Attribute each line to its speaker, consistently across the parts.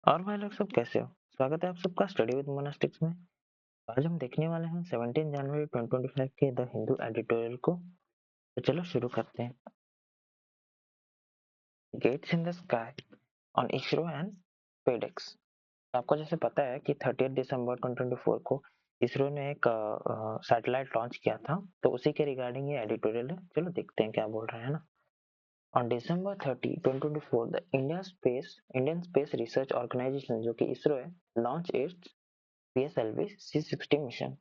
Speaker 1: और भाई लोग सब कैसे हो। स्वागत है आप सबका स्टडी विद मोनास्टिक्स में। आज हम देखने वाले हैं 17 जनवरी 2025 के द हिंदू एडिटोरियल को। तो चलो शुरू करते हैं। Gates in the sky on ISRO and SpaceX. आपको जैसे पता है कि 30 दिसंबर 2024 को इसरो ने एक सैटेलाइट लॉन्च किया था, तो उसी के रिगार्डिंग ये एडिटोरियल है। चलो देखते हैं क्या बोल रहे हैं ना। On December 30, 2024, the Indian Space Research Organization जो कि इसरो है, launch its PSLV C60 mission.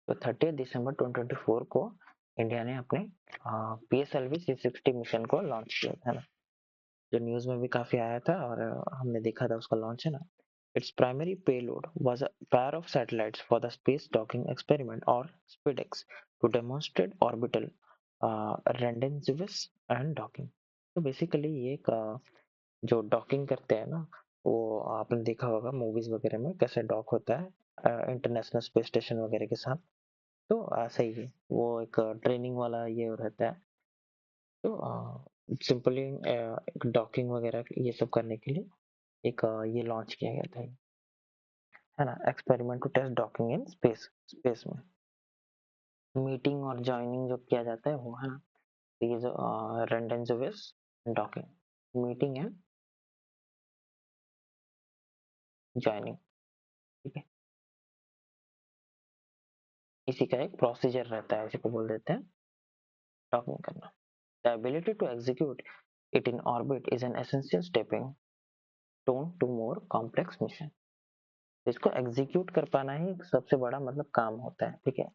Speaker 1: तो 30 दिसंबर 2024 को इंडिया ने अपने PSLV C60 मिशन को लॉन्च किया था ना, जो न्यूज में भी काफी आया था और हमने देखा था उसका लॉन्च है ना। Its primary payload was a pair of satellites for the Space Docking Experiment or SpaceX to demonstrate orbital rendezvous and docking। तो बेसिकली ये एक जो डॉकिंग करते हैं ना, वो आपने देखा होगा मूवीज वगैरह में कैसे डॉक होता है इंटरनेशनल स्पेस स्टेशन वगैरह के साथ। तो सही है, वो एक ट्रेनिंग वाला ये रहता है। तो सिंपली एक डॉकिंग वगैरह ये सब करने के लिए एक ये लॉन्च किया गया था, है ना। Experiment to test docking in space. Space में मीटिंग और जॉइनिंग जो किया जाता है वो है ना, ये जो rendezvous docking meeting and joining, ठीक है। इसी का एक प्रोसीजर रहता है, इसी को बोल देते हैं डॉकिंग करना। The ability to execute it in orbit is an essential stepping stone to more complex mission. इसको एग्जीक्यूट कर पाना ही सबसे बड़ा मतलब काम होता है, ठीक है।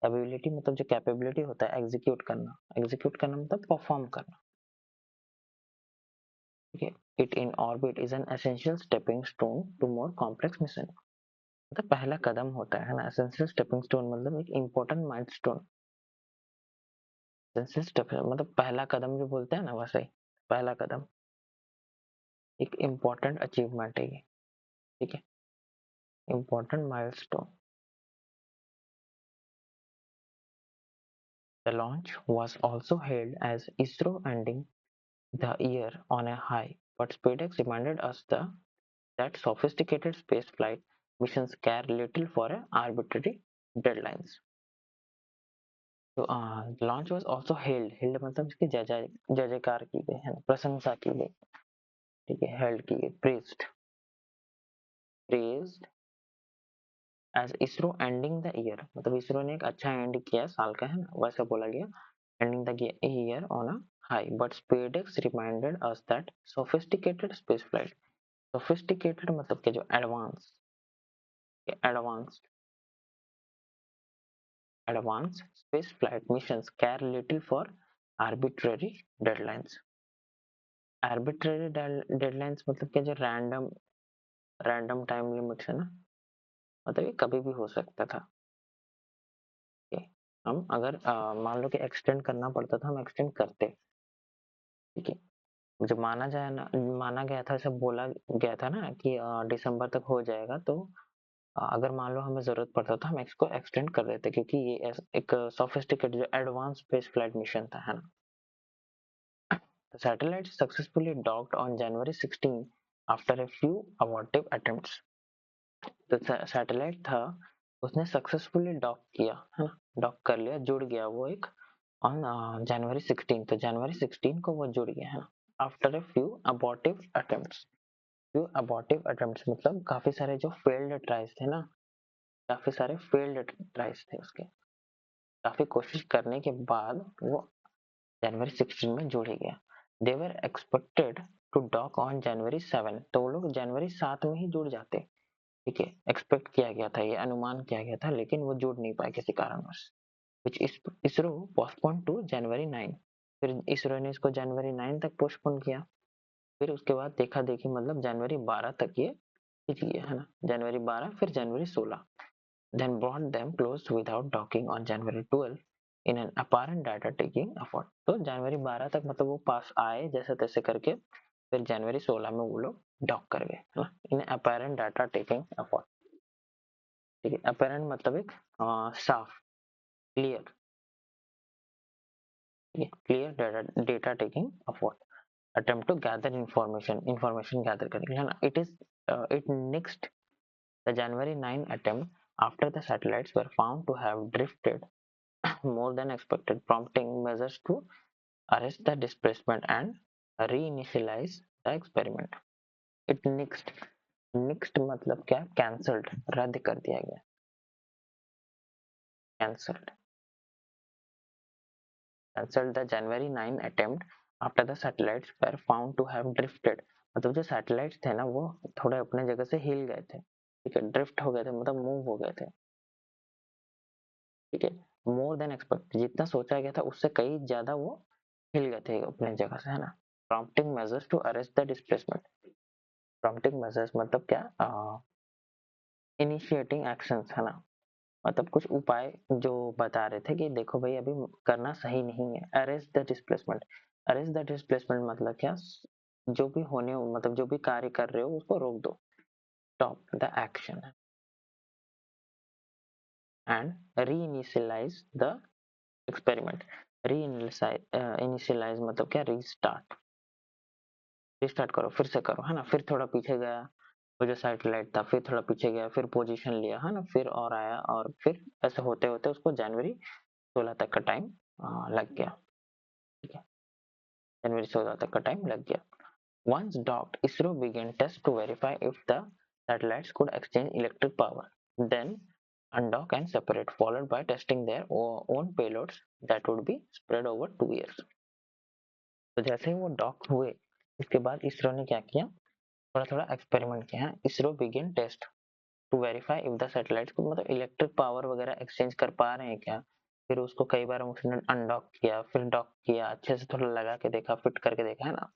Speaker 1: एबिलिटी मतलब जो कैपेबिलिटी होता है एग्जीक्यूट करना मतलब परफॉर्म करना, ठीक है। It in orbit is an essential stepping stone to more complex mission. मतलब पहला कदम होता है ना। एसेंशियल स्टेपिंग स्टोन मतलब एक इम्पोर्टेंट माइलस्टोन। एसेंशियल स्टेप मतलब पहला कदम जो बोलते हैं ना, वैसे ही पहला कदम एक इम्पोर्टेंट अचीवमेंट है ये, ठीक है। Important milestone. The launch was also hailed as ISRO ending the year on a high, but SpaceX reminded us that sophisticated spaceflight missions care little for arbitrary deadlines. तो लॉन्च वाज आल्सो हेल्ड मतलब इसकी जय जयकार की गई है, प्रशंसा की गई, ठीक है। हेल्ड की गई, praised as ISRO ending the year, मतलब इसरो ने एक अच्छा एंड किया साल का, है ना, वैसा बोला गया। Ending the year on a high, but SpaceX reminded us that sophisticated space flight, sophisticated मतलब के जो advanced advanced space flight missions care little for arbitrary deadlines। arbitrary deadlines मतलब कि जो रैंडम टाइम लिमिट्स है ना, मतलब ये कभी भी हो सकता था। okay? हम अगर मान लो कि एक्सटेंड करना पड़ता था, हम एक्सटेंड करते, ठीक है। जो माना गया था, सब बोला गया था ना कि दिसंबर तक हो जाएगा, तो अगर मान लो हमें जरूरत पड़ता था हम इसको एक्सटेंड कर देते, क्योंकि ये एक सोफिस्टिकेटेड जो एडवांस स्पेस फ्लाइट मिशन था, है ना। The satellite successfully docked on January 16 after a few abortive attempts। तो सैटेलाइट था, उसने सक्सेसफुली डॉक किया, है ना, डॉक कर लिया, जुड़ गया वो एक ऑन जनवरी 16। तो जनवरी 16 को वो जुड़ गया, है ना। After a few abortive attempts, few abortive attempts मतलब काफी सारे जो फेल्ड ट्राइज थे ना, काफी सारे फेल्ड ट्राइज थे उसके, काफी कोशिश करने के बाद वो जनवरी 16 में जुड़ ही गया। They were expected to dock on January 7, तो वो लोग जनवरी 7 में ही जुड़ जाते, ठीक है। एक्सपेक्ट किया गया था, ये अनुमान किया गया था, लेकिन वो जुड़ नहीं पाए किसी कारणवश। विच इसरो पोस्टपोन टू जनवरी 9। फिर इसरो ने इसको जनवरी 9 तक पोस्टपोन किया। फिर उसके बाद देखा देखी मतलब जनवरी 12 तक ये खिंच गया, है ना। जनवरी 12 फिर जनवरी 16, then brought them close without docking on January 12 in an apparent data taking effort। तो जनवरी 12 तक मतलब वो पास आए जैसे तैसे करके, फिर जनवरी 16 में वो लोग डॉक कर गए, है ना, इन apparent data taking effort, ठीक है। apparent मतलब एक साफ, clear, clear data taking effort, attempt to gather information gather करने के लिए, है ना। It is It nixed the January 9 attempt after the satellites were found to have drifted more than expected, prompting measures to arrest the displacement and reinitialize the experiment. It nixed मतलब क्या? Cancelled, रद्द कर दिया गया, cancelled. Cancelled the January 9 attempt after the satellites were found to have drifted. मतलब जो satellites थे ना वो थोड़े अपने जगह से हिल गए थे, ठीक है, ड्रिफ्ट हो गए थे मतलब मूव हो गए थे, ठीक है, मोर देन एक्सपेक्ट, जितना सोचा गया था उससे कई ज्यादा वो हिल गए थे अपने जगह से, है ना. Prompting measures to arrest the displacement. Prompting measures मतलब क्या? इनिशिएटिंग एक्शंस, है ना. मतलब कुछ उपाय जो बता रहे थे कि देखो भाई अभी करना सही नहीं है. Arrest the displacement. Arrest the displacement मतलब क्या? जो भी होने मतलब जो भी कार्य कर रहे हो उसको रोक दो. Stop the action and reinitialize the experiment. Reinitialize मतलब क्या? रीस्टार्ट. रिस्टार्ट करो, फिर से करो, है ना. फिर थोड़ा पीछे गया, वो जो सैटेलाइट था, फिर थोड़ा पीछे गया, फिर पोजीशन लिया, है ना, फिर और आया, और फिर ऐसे होते होते उसको जनवरी 16 तक का टाइम लग गया, ठीक है. जनवरी 16 तक का टाइम लग गया. Once docked, ISRO began tests to verify if the satellites could exchange electric power. Then undock and separate, followed by testing their own payloads that would be spread over 2 years. तो जैसे ही वो dock हुए इसके बाद इसरो ने क्या किया? थोड़ा थोड़ा एक्सपेरिमेंट किया. ISRO begin test to verify if the satellites को मतलब इलेक्ट्रिक पावर वगैरह एक्सचेंज कर पा रहे हैं क्या. फिर उसको कई बार उसने अनडॉक किया, फिर डॉक किया, अच्छे से थोड़ा लगा के देखा, फिट करके देखा, है ना.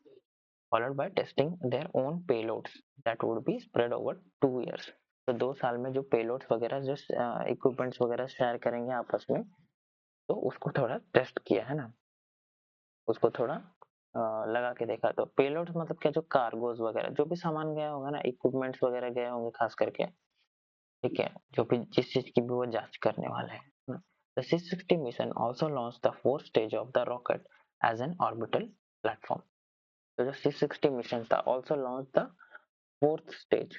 Speaker 1: Followed by testing their own payloads that would be spread over 2 years. तो 2 साल में जो पेलोड्स वगैरह जो इक्विपमेंट्स वगैरह शेयर करेंगे आपस में, तो उसको थोड़ा टेस्ट किया, है ना. उसको थोड़ा लगा के देखा. तो पेलोड्स मतलब क्या? जो कार्गोज वगैरह जो भी सामान गया होगा ना, इक्विपमेंट्स वगैरह गए होंगे खास करके, ठीक है, जो भी जिस चीज की भी वो जांच करने वाले हैं. The C-60 mission also launched the fourth stage of the rocket as an orbital platform. तो जो C-60 मिशन था also launched the fourth stage,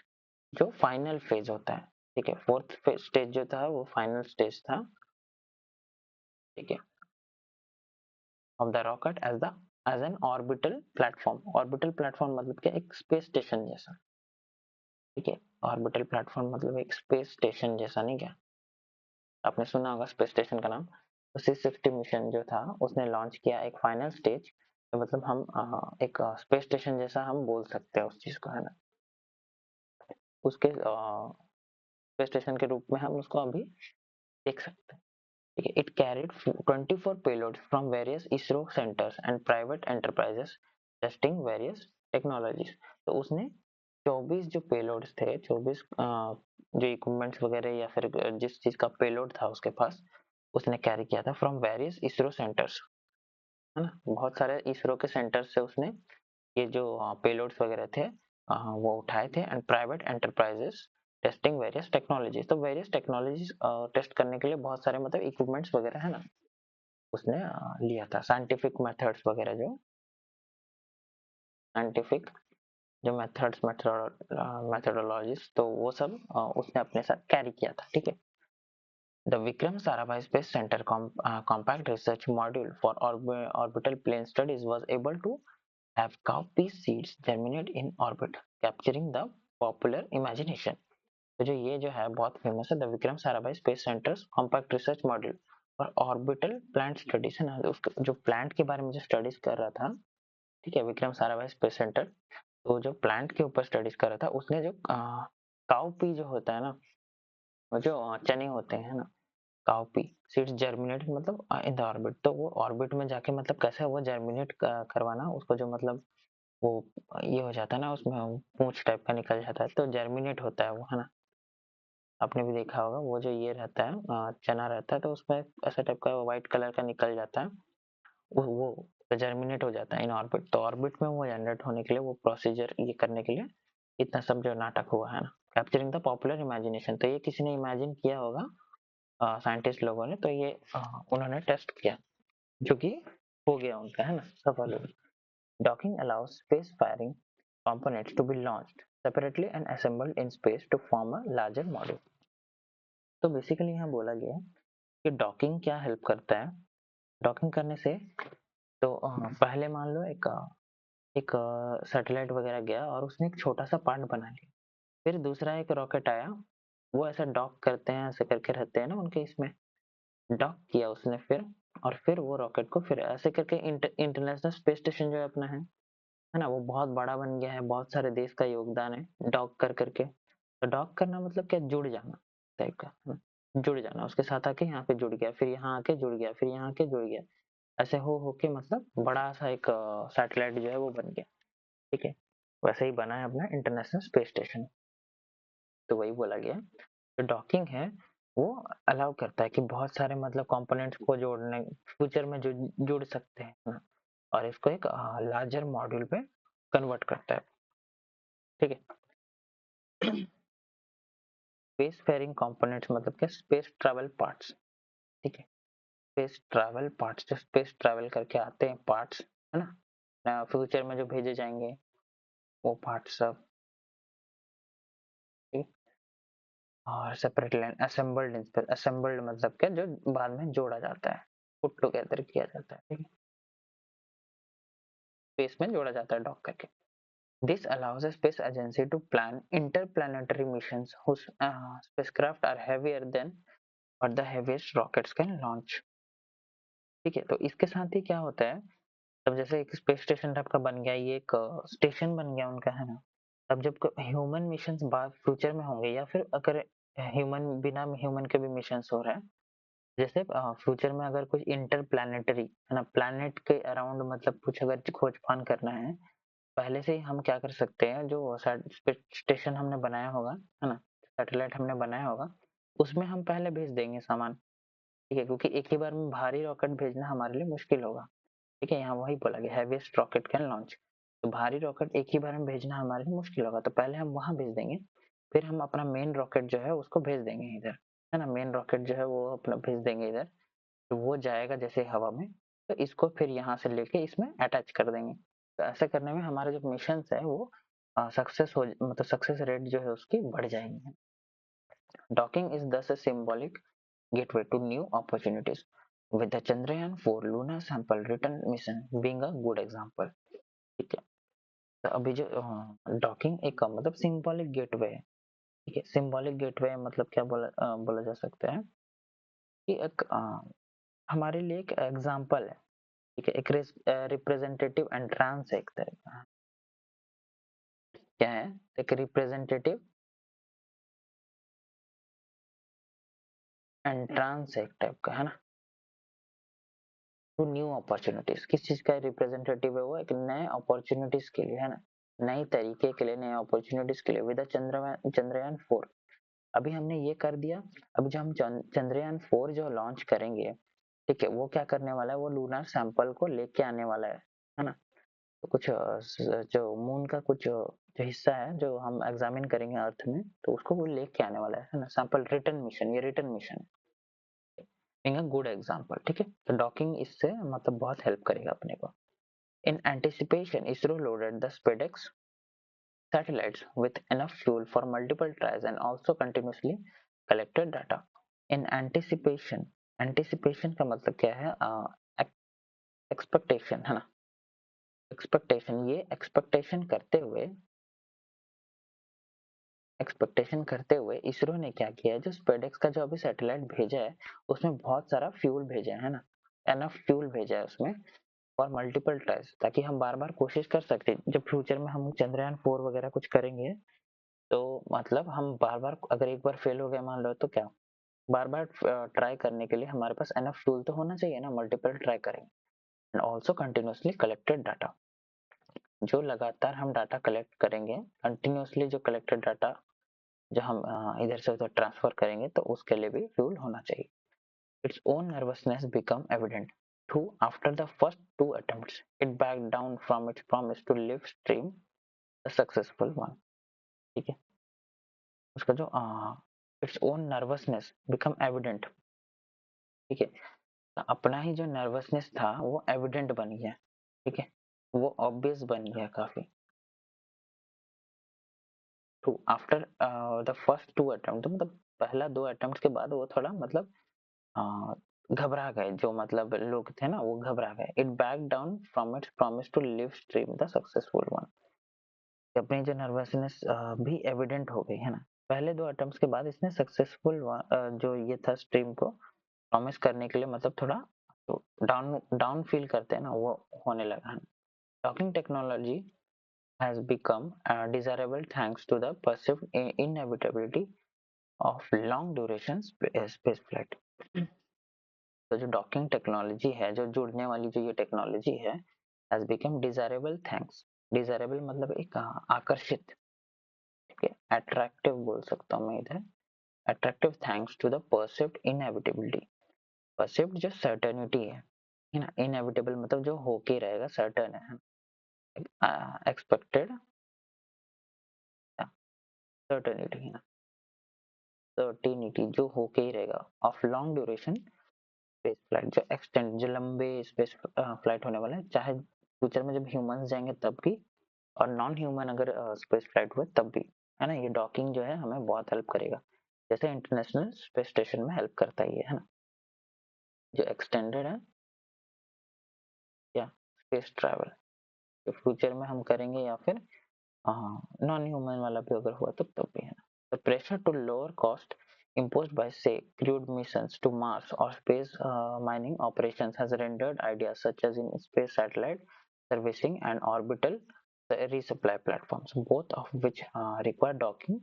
Speaker 1: जो फाइनल फेज होता है, ठीक है. फोर्थ स्टेज जो था वो फाइनल स्टेज था, ठीक है, of the rocket as an orbital platform. Orbital platform मतलब क्या? एक स्पेस स्टेशन जैसा, ठीक है. ऑर्बिटल प्लेटफॉर्म मतलब एक स्पेस स्टेशन जैसा, नहीं क्या? आपने सुना होगा स्पेस स्टेशन का नाम. तो C-60 मिशन जो था उसने लॉन्च किया एक फाइनल स्टेज, तो मतलब हम एक स्पेस स्टेशन जैसा हम बोल सकते हैं उस चीज को, है ना. उसके स्पेस स्टेशन के रूप में हम उसको अभी देख सकते हैं, ठीक है. It carried 24 payloads from various ISRO centres and private enterprises testing various technologies. तो उसने 24 जो पेलोड्स थे, 24 जो इक्विपमेंट्स वगैरह या फिर जिस चीज का पेलोड था उसके पास, उसने कैरी किया था फ्रॉम वेरियस इसरो सेंटर्स, है ना. बहुत सारे इसरो के सेंटर्स से उसने ये जो पेलोड्स वगैरह थे वो उठाए थे. And private enterprises testing various technologies. तो वेरियस टेक्नोलॉजीज टेस्ट करने के लिए बहुत सारे मतलब इक्विपमेंट्स वगैरह, है ना, उसने लिया था. साइंटिफिक मेथड्स वगैरह जो साइंटिफिक जो मेथड्स मेथडोलॉजीज, तो वो सब उसने अपने साथ कैरी किया था, ठीक है. The Vikram Sarabhai Space Center compact research module for orbital plane studies was able to have cowpea seeds germinate in orbit, capturing the popular imagination. तो जो ये जो है बहुत फेमस है, the Vikram Sarabhai space centres compact research module और orbital plant studies, है ना. उसका जो प्लांट के बारे में जो स्टडीज कर रहा था, ठीक है, विक्रम साराभाई स्पेस सेंटर, तो जो प्लांट के ऊपर स्टडीज कर रहा था उसने जो काउपी जो होता है ना, वो जो चने होते हैं ना, काउपी सीड्स जर्मिनेट मतलब इन द ऑर्बिट. तो वो ऑर्बिट में जाके मतलब कैसे वो जर्मिनेट करवाना उसको, जो मतलब वो ये हो जाता है ना, उसमें पूंछ टाइप का निकल जाता है, तो जर्मिनेट होता है वो, है ना. आपने भी देखा होगा वो जो ये रहता है चना रहता है, तो उसमें ऐसा टाइप का व्हाइट कलर का निकल जाता है, वो जर्मिनेट हो जाता है इन ऑर्बिट. तो ऑर्बिट में वो जनरेट होने के लिए वो प्रोसीजर ये करने के लिए इतना सब जो नाटक हुआ है ना. कैप्चरिंग द पॉपुलर इमेजिनेशन, तो ये किसी ने इमेजिन किया होगा साइंटिस्ट लोगों ने, तो ये उन्होंने टेस्ट किया, जो कि हो गया उनका, है ना, सफल हो गया. Docking allows space firing components to be launched separately and assembled in space to form a larger module. तो बेसिकली यहाँ बोला गया है कि डॉकिंग क्या हेल्प करता है। डॉकिंग करने से तो पहले मान लो एक सैटेलाइट वगैरह गया और उसने एक छोटा सा पार्ट बना लिया, फिर दूसरा एक रॉकेट आया, वो ऐसा डॉक करते हैं, ऐसे करके रहते हैं ना उनके, इसमें डॉक किया उसने फिर, और फिर वो रॉकेट को फिर ऐसे करके इंटरनेशनल स्पेस स्टेशन जो है अपना है ना, वो बहुत बड़ा बन गया है, बहुत सारे देश का योगदान है डॉक कर करके। तो डॉक करना मतलब क्या, जुड़ जाना टाइप का, है ना? जुड़ जाना, उसके साथ आके यहाँ पे जुड़ गया, फिर यहाँ आके जुड़ गया, फिर यहाँ आके जुड़ गया, ऐसे हो के मतलब बड़ा सा एक सैटेलाइट जो है वो बन गया। ठीक है, वैसे ही बना है अपना इंटरनेशनल स्पेस स्टेशन। तो वही बोला गया, जो डॉकिंग है वो अलाउ करता है कि बहुत सारे मतलब कंपोनेंट्स को जोड़ने, फ्यूचर में जो जुड़ सकते हैं ना, और इसको एक लार्जर मॉड्यूल पे कन्वर्ट करता है। ठीक है। स्पेस फेयरिंग कंपोनेंट्स मतलब क्या, स्पेस ट्रैवल पार्ट्स। ठीक है, स्पेस ट्रैवल पार्ट्स, जो स्पेस ट्रैवल करके आते हैं पार्ट्स, है ना, फ्यूचर में जो भेजे जाएंगे वो पार्ट्स सब। ठीक है? और separately assembled in space, assembled मतलब क्या, जो बाद में जोड़ा जाता है, पुट टुगेदर किया जाता है। ठीक है, स्पेस में जोड़ा जाता है डॉक करके। This allows a space agency to plan interplanetary missions whose spacecraft are heavier than what the heaviest rockets can launch. ठीक है, तो इसके साथ ही क्या होता है, तब जैसे एक स्पेस स्टेशन टाइप का बन गया, ये एक स्टेशन बन गया उनका, है ना। अब जब ह्यूमन मिशंस बाद फ्यूचर में होंगे, या फिर अगर ह्यूमन बिना ह्यूमन के भी मिशंस हो रहे हैं, जैसे फ्यूचर में अगर कुछ इंटर प्लानिटरी, है ना, प्लानिट के अराउंड मतलब कुछ अगर खोज फान करना है, पहले से ही हम क्या कर सकते हैं, जो स्टेशन हमने बनाया होगा, है ना, सैटेलाइट हमने बनाया होगा, उसमें हम पहले भेज देंगे सामान। ठीक है, क्योंकि एक ही बार में भारी रॉकेट भेजना हमारे लिए मुश्किल होगा। ठीक है, यहाँ वही बोला गया, हैवीएस्ट रॉकेट कैन लॉन्च। तो भारी रॉकेट एक ही बार में भेजना हमारे लिए मुश्किल होगा, तो पहले हम वहां भेज देंगे, फिर हम अपना मेन रॉकेट जो है उसको भेज देंगे इधर, है ना, मेन रॉकेट जो है वो अपना भेज देंगे इधर। तो वो जाएगा जैसे हवा में, तो इसको फिर यहाँ से लेके इसमें अटैच कर देंगे। तो ऐसा करने में हमारे जो मिशन है वो सक्सेस हो, मतलब सक्सेस रेट जो है उसकी बढ़ जाएगी। डॉकिंग इज दस a symbolic gateway to new opportunities, with the Chandrayaan-4 lunar sample return mission being a good example. ठीक है, तो अभी जो डॉकिंग एक मतलब सिंबॉलिक गेटवे है। ठीक है, सिंबॉलिक गेटवे मतलब क्या बोला जा सकता है कि एक हमारे लिए एक एग्जाम्पल है। ठीक है, एक रिप्रेजेंटेटिव एंट्रांस है एक तरह का। क्या है, एक रिप्रेजेंटेटिव एंट्रांस है एक टाइप का, है ना, टू न्यू अपॉर्चुनिटीज। किस चीज का रिप्रेजेंटेटिव है वो, एक नए अपॉर्चुनिटीज के लिए, है ना, नई तरीके के लिए, नए अपॉर्चुनिटीज के लिए। विद चंद्रयान 4 अभी हमने ये कर दिया। अब जो हम चंद्रयान 4 जो लॉन्च करेंगे, ठीक है, वो क्या करने वाला है, वो लूनर सैंपल को लेके आने वाला है ना। तो कुछ जो मून का कुछ जो हिस्सा है जो हम एग्जामिन करेंगे अर्थ में, तो उसको वो लेके आने वाला है ना, सैंपल रिटर्न मिशन, ये रिटर्न मिशन है, being a गुड एग्जाम्पल। ठीक है, तो डॉकिंग इससे मतलब बहुत हेल्प करेगा अपने को। In anticipation ISRO loaded the SpaDeX satellites with enough fuel for multiple tries and also continuously collected data. In anticipation, anticipation का मतलब क्या है, एक्सपेक्टेशन, है ना, एक्सपेक्टेशन, ये एक्सपेक्टेशन करते हुए इसरो ने क्या किया है, जो स्पेडेक्स का जो अभी सैटेलाइट भेजा है उसमें बहुत सारा फ्यूल भेजा है ना, एनफ फ्यूल भेजा है उसमें, और मल्टीपल ट्राइज, ताकि हम बार बार कोशिश कर सकते हैं जब फ्यूचर में हम चंद्रयान 4 वगैरह कुछ करेंगे, तो मतलब हम बार बार, अगर एक बार फेल हो गया मान लो, तो क्या, बार बार ट्राई करने के लिए हमारे पास एनफ फ्यूल तो होना चाहिए ना, मल्टीपल ट्राई करेंगे। And also continuously collected data, जो लगातार हम डाटा कलेक्ट करेंगे, कंटिन्यूसली जो कलेक्टेड डाटा जो हम इधर से उधर ट्रांसफर करेंगे, तो उसके लिए भी फ्यूल होना चाहिए। Its own nervousness become evident through after the first 2 attempts it back down from its promise to live stream the successful one. ठीक है, उसका जो its own nervousness become evident, ठीक है, अपना ही जो नर्वसनेस था वो एविडेंट बन गया। ठीक है, वो ऑब्वियस बन गया काफी। To after the first 2 attempt, तो मतलब पहला 2 अटेम्प्ट के बाद वो थोड़ा मतलब घबरा गए, जो मतलब लोग थे ना वो घबरा गए। It back down from its promise to live stream the successful one. अपनी जो नर्वसनेस भी एविडेंट हो गई है ना, पहले 2 अटेम्प्ट्स के बाद इसने सक्सेसफुल जो ये था स्ट्रीम को प्रॉमिस करने के लिए मतलब थोड़ा तो डाउन डाउन फील करते हैं ना वो होने लगा। Talking technology has become desirable thanks to the perceived inevitability of long duration space flight। तो जो डॉकिंग टेक्नोलॉजी है, जो जुड़ने वाली जो ये टेक्नोलॉजी है, has become desirable thanks, desirable मतलब एक आकर्षित, ठीक है, अट्रैक्टिव बोल सकता हूँ मैं इधर, attractive thanks to the perceived inevitability. Perceived जो सर्टेनिटी है ना, इनएविटेबल मतलब जो होके रहेगा, सर्टेन है, एक्सपेक्टेड सर्टेनिटी है ना, सर्टेनिटी जो होके ही रहेगा, of long duration space flight, जो एक्सटेंड जो लंबे स्पेस फ्लाइट होने वाला है, चाहे फ्यूचर में जब ह्यूमंस जाएंगे तब भी, और नॉन ह्यूमन अगर स्पेस फ्लाइट हुए तब भी, है ना। ये डॉकिंग जो है हमें बहुत हेल्प करेगा, जैसे इंटरनेशनल स्पेस स्टेशन में हेल्प करता ही है ना। जो एक्सटेंडेड है या स्पेस ट्रैवल जो फ्यूचर में हम करेंगे, या फिर नॉन ह्यूमन वाला भी अगर हुआ तब भी है ना। The pressure to lower cost imposed by, say, crewed missions to Mars or space mining operations has rendered ideas such as in space satellite servicing and orbital resupply platforms, both of which require docking,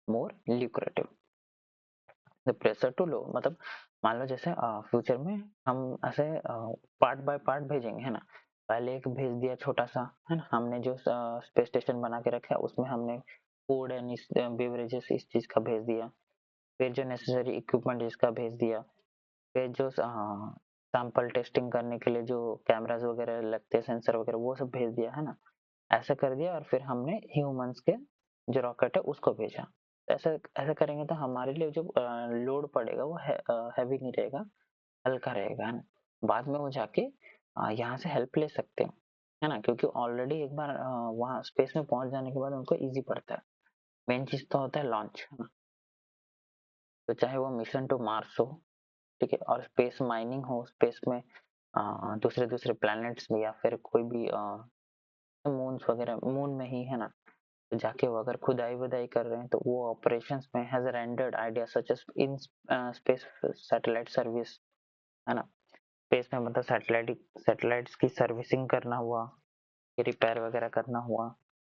Speaker 1: more lucrative। The pressure to लो मतलब मान लो जैसे future में हम ऐसे part by part भेजेंगे, है ना। पहले एक भेज दिया छोटा सा, है ना, हमने जो स्पेस स्टेशन बना के रखा है उसमें हमने फूड एंड बेवरेजेस इस चीज का भेज दिया, फिर जो नेसेसरी इक्विपमेंट इसका भेज दिया, फिर जो सैंपल टेस्टिंग करने के लिए जो कैमरास वगैरह लगते हैं, सेंसर वगैरह, वो सब भेज दिया, है ना। ऐसा कर दिया, और फिर हमने ह्यूमंस के जो रॉकेट है उसको भेजा। ऐसा ऐसा करेंगे तो हमारे लिए जो लोड पड़ेगा वो हैवी नहीं रहेगा, हल्का रहेगा, है ना। बाद में वो जाके यहाँ से हेल्प ले सकते हैं, है ना, क्योंकि ऑलरेडी एक बार वहाँ स्पेस में पहुंच जाने के बाद उनको इजी पड़ता है। मेन चीज तो होता है लॉन्च, है ना। तो चाहे वो मिशन टू मार्स हो, ठीक है, और स्पेस माइनिंग हो, स्पेस में दूसरे दूसरे प्लैनेट्स में, या फिर कोई भी मून्स वगैरह, मून में ही, है ना, तो जाके वो अगर खुदाई वुदाई कर रहे हैं तो वो ऑपरेशंस में has rendered idea such as in space satellite service, है ना। स्पेस में मतलब सैटेलाइट्स की सर्विसिंग करना हुआ, रिपेयर वगैरह करना हुआ,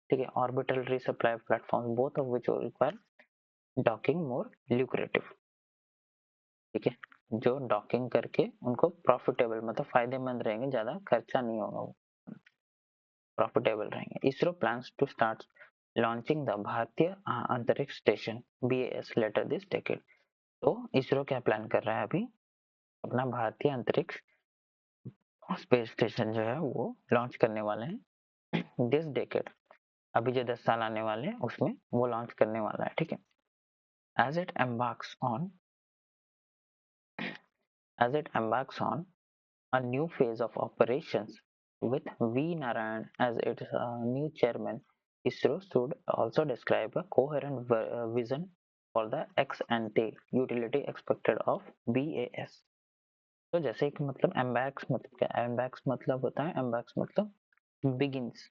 Speaker 1: ठीक है, orbital resupply platform, both of which require docking more lucrative, ठीक है, जो डॉकिंग करके उनको प्रॉफिटेबल मतलब फायदेमंद रहेंगे, ज्यादा खर्चा नहीं होगा, वो प्रॉफिटेबल रहेंगे। ISRO plans to start launching the Bharatiya Antariksh station BAS later this decade. तो इसरो क्या प्लान कर रहा है अभी, अपना भारतीय अंतरिक्ष स्पेस स्टेशन जो है वो लॉन्च करने वाले हैं दिस डेकेड, अभी जो 10 साल आने वाले हैं उसमें वो लॉन्च करने वाला है, ठीक है। As it embarks on as it embarks on a new phase of operations with V. Narayan as its new chairman, ISRO should also describe a coherent vision for the ex ante utility expected of BAS। तो जैसे कि मतलब एम्बैक्स मतलब क्या, एम्बैक्स मतलब होता है, एम्बैक्स मतलब begins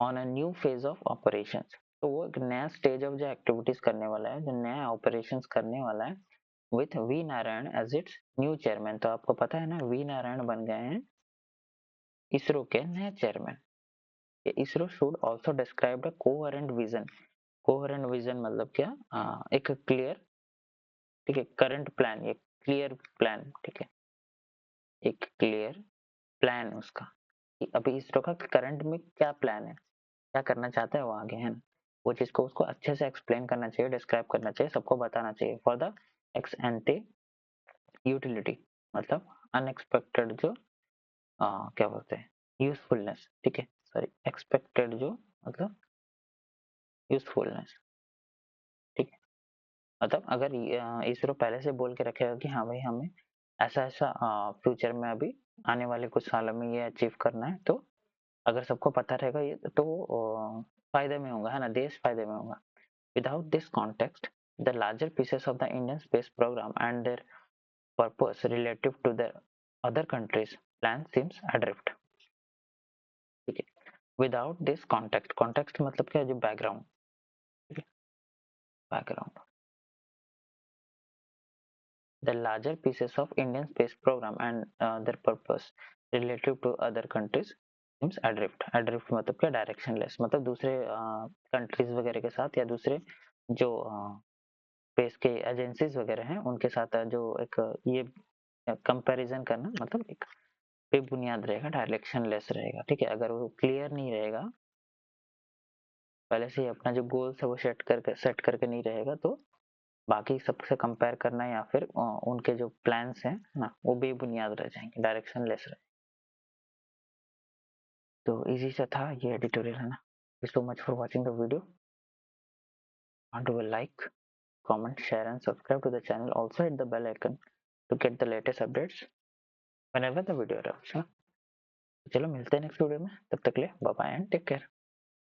Speaker 1: on a new phase of operations, तो वो एक नया स्टेज ऑफ जो एक्टिविटीज करने वाला है, जो नया ऑपरेशंस करने वाला है, with V Narayan as its new chairman. तो आपको पता है ना, वी नारायण बन गए हैं इसरो के नए chairman. ISRO should also describe the coherent vision. Coherent vision मतलब क्या, एक क्लियर, ठीक है, करंट प्लान, एक क्लियर प्लान, ठीक है, एक क्लियर प्लान उसका, अभी इसरो का करंट में क्या प्लान है, क्या करना चाहता है वो आगे, है ना। वो चीज को उसको अच्छे से एक्सप्लेन करना चाहिए, डिस्क्राइब करना चाहिए, सबको बताना चाहिए। फॉर द एक्स एंटे यूटिलिटी मतलब अनएक्सपेक्टेड जो क्या बोलते हैं, यूजफुलनेस, ठीक है, सॉरी, एक्सपेक्टेड जो मतलब यूजफुलनेस, ठीक है। मतलब अगर इसरो पहले से बोल के रखेगा कि हाँ भाई हमें ऐसा ऐसा फ्यूचर में अभी आने वाले कुछ सालों में ये अचीव करना है, तो अगर सबको पता रहेगा ये तो फायदे में होगा, है ना, देश फायदे में होगा। Without this context the larger pieces of the Indian space program and their purpose relative to the other countries plan seems adrift. ठीक है, विदाउट दिस कॉन्टेक्स्ट, कॉन्टेक्स्ट मतलब क्या है, जो बैकग्राउंड, ठीक है, background, the larger pieces of Indian space program and their purpose relative to other countries seems adrift। adrift मतलब क्या, directionless, मतलब दूसरे कंट्रीज वगैरह के साथ या दूसरे जो स्पेस के एजेंसीज वगैरह हैं उनके साथ जो एक ये कंपैरिजन करना मतलब एक बेबुनियाद रहेगा, डायरेक्शनलेस रहेगा। ठीक है, अगर वो क्लियर नहीं रहेगा, पहले से ही अपना जो गोल्स है वो सेट करके नहीं रहेगा, तो बाकी सबसे कंपेयर करना या फिर उनके जो प्लान्स हैं ना वो बेबुनियाद रह जाएंगे, डायरेक्शनलेस रहे। तो इजी सा था ये एडिटोरियल, है ना। So much for watching the video. Want to like, comment, share and subscribe to the channel. Also hit the bell icon to get the latest updates whenever the video arrives। चलो मिलते हैं next video में, तब तक ले bye bye and take care.